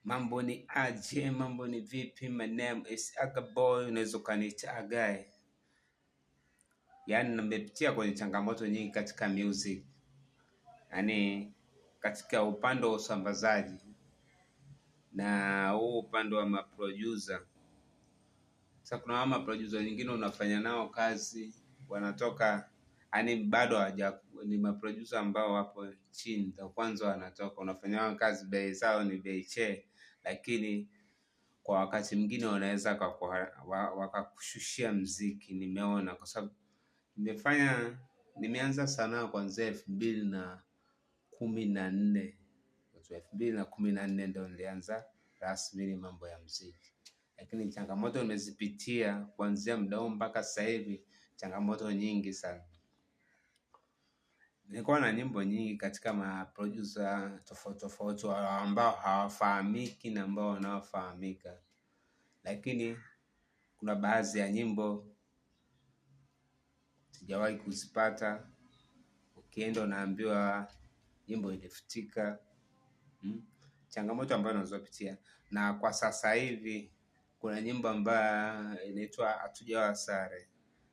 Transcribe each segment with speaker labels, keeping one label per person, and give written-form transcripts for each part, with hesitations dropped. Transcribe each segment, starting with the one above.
Speaker 1: Mambo ni aje, mambo ni vipi? My name is Agaboy, unaweza ukaniita Agai. Yaani nimepitia kwenye changamoto nyingi katika music, yaani katika upande wa usambazaji na huu upande wa maproducer. Sasa kuna maproducer wengine unafanya nao kazi wanatoka, yaani bado hawaja, ni maproducer ambao wapo chini ndio kwanza wanatoka, unafanya nao kazi, bei zao ni bei che, lakini kwa wakati mwingine wanaweza wakakushushia mziki. Nimeona kwa sababu nimeanza sanaa kuanzia 2014. 2014 ndio nilianza rasmi mambo ya mziki, lakini changamoto nimezipitia kuanzia muda huo mpaka sasa hivi, changamoto nyingi sana. Nilikuwa na nyimbo nyingi katika maproducer tofauti tofauti ambao hawafahamiki na ambao wanaofahamika, lakini kuna baadhi ya nyimbo sijawahi kuzipata. Ukienda unaambiwa nyimbo ilifutika. Changamoto ambayo nazopitia, na kwa sasa hivi kuna nyimbo ambayo inaitwa Hatujawa Sare,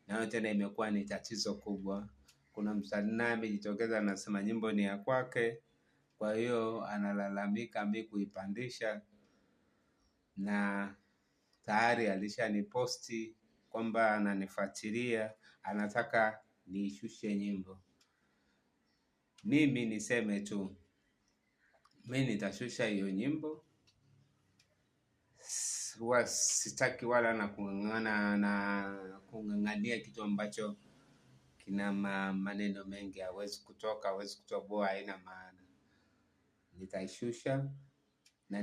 Speaker 1: nayo tena imekuwa ni tatizo kubwa. Kuna msanii amejitokeza anasema nyimbo ni ya kwake, kwa hiyo analalamika mimi kuipandisha, na tayari alishaniposti kwamba ananifuatilia, anataka niishushe nyimbo. Mimi niseme tu, mimi nitashusha hiyo nyimbo. Huwa sitaki wala na kung'ang'ania kitu ambacho kina maneno mengi, hawezi kutoka, hawezi kutoboa, haina maana. Nitaishusha na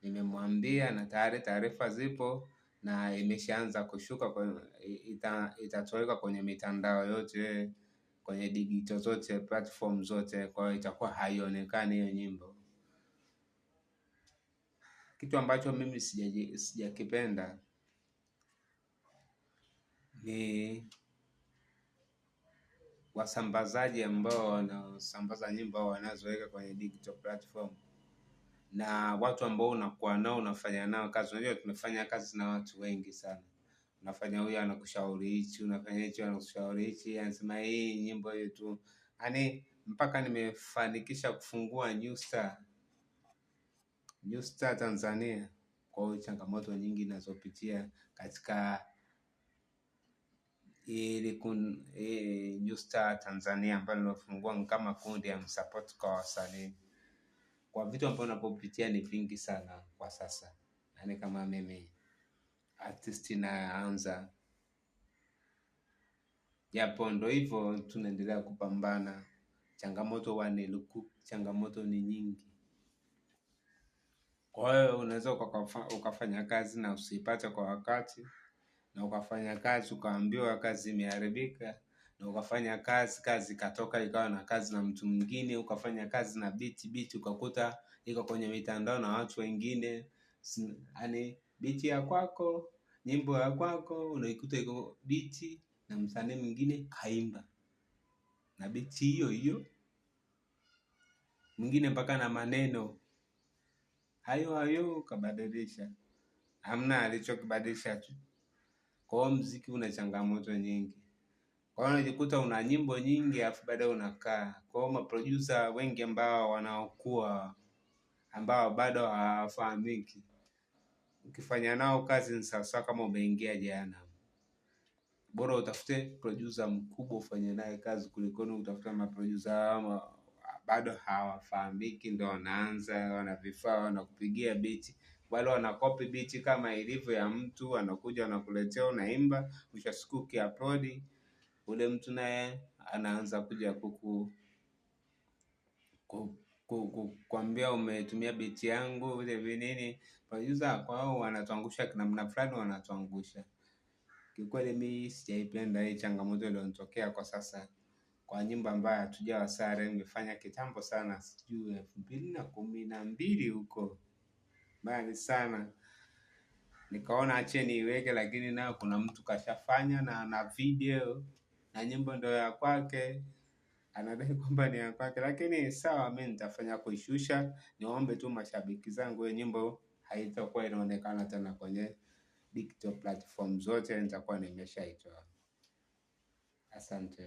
Speaker 1: nimemwambia, na tayari taarifa zipo na imeshaanza kushuka itatoweka kwenye mitandao yote, kwenye digital zote, platform zote, kwa hiyo itakuwa haionekani hiyo nyimbo. Kitu ambacho mimi sijakipenda ni wasambazaji ambao wanasambaza nyimbo wanazoweka kwenye digital platform, na watu ambao unakuwa nao unafanya nao kazi. Unajua tumefanya kazi na watu wengi sana, unafanya huyu anakushauri hichi, unafanya hichi anakushauri hichi, anasema hii nyimbo hiyo tu, yaani mpaka nimefanikisha kufungua New Star Tanzania. Kwa hiyo changamoto nyingi nazopitia katika New Star Tanzania ambayo nimefungua kama kundi ya msupport kwa wasanii. Kwa vitu ambavyo napopitia ni vingi sana kwa sasa, yaani kama mimi artist naanza, japo ndo hivyo tunaendelea kupambana. Changamoto changamoto ni nyingi. Kwa hiyo unaweza ukafanya kazi na usipate kwa wakati, na ukafanya kazi ukaambiwa kazi imeharibika, na ukafanya kazi katoka ikawa na kazi na mtu mwingine, ukafanya kazi na beat ukakuta iko kwenye mitandao na watu wengine, yaani beat ya kwako, nyimbo ya kwako unaikuta iko beat na msanii mwingine kaimba na beat hiyo hiyo, mwingine mpaka na maneno hayo kabadilisha, hamna alichokibadilisha tu. Kwa hiyo muziki una changamoto nyingi. Kwa hiyo unajikuta una nyimbo nyingi afu baadaye unakaa. Kwa hiyo maproducer wengi ambao wanaokuwa, ambao bado hawafahamiki, ukifanya nao kazi ni sawasawa kama umeingia jehanamu. Bora utafute producer mkubwa ufanye naye kazi kuliko utafuta maproducer bado hawafahamiki, ndio wanaanza, wana vifaa, wanakupigia beat, wale wanakopi beat kama ilivyo ya mtu, wanakuja wanakuletea, unaimba, mwisho wa siku ukiupload, ule mtu naye anaanza kuja kuambia umetumia beat yangu vile vinini. Producer kwao wanatuangusha namna fulani, wanatuangusha. Kiukweli mimi sijaipenda hii changamoto iliyonitokea kwa sasa. Kwa nyimbo ambayo Hatujawa Sare nimefanya kitambo sana, sijui 2012 huko, mbali sana. Nikaona acha niiweke, lakini nayo kuna mtu kashafanya na video na nyimbo ndio ya kwake, anadai kwamba ni ya kwake, lakini sawa, mimi nitafanya kuishusha. Niombe tu mashabiki zangu, hiyo nyimbo haitakuwa inaonekana tena kwenye digital platform zote, nitakuwa nimeshaitoa. Asante.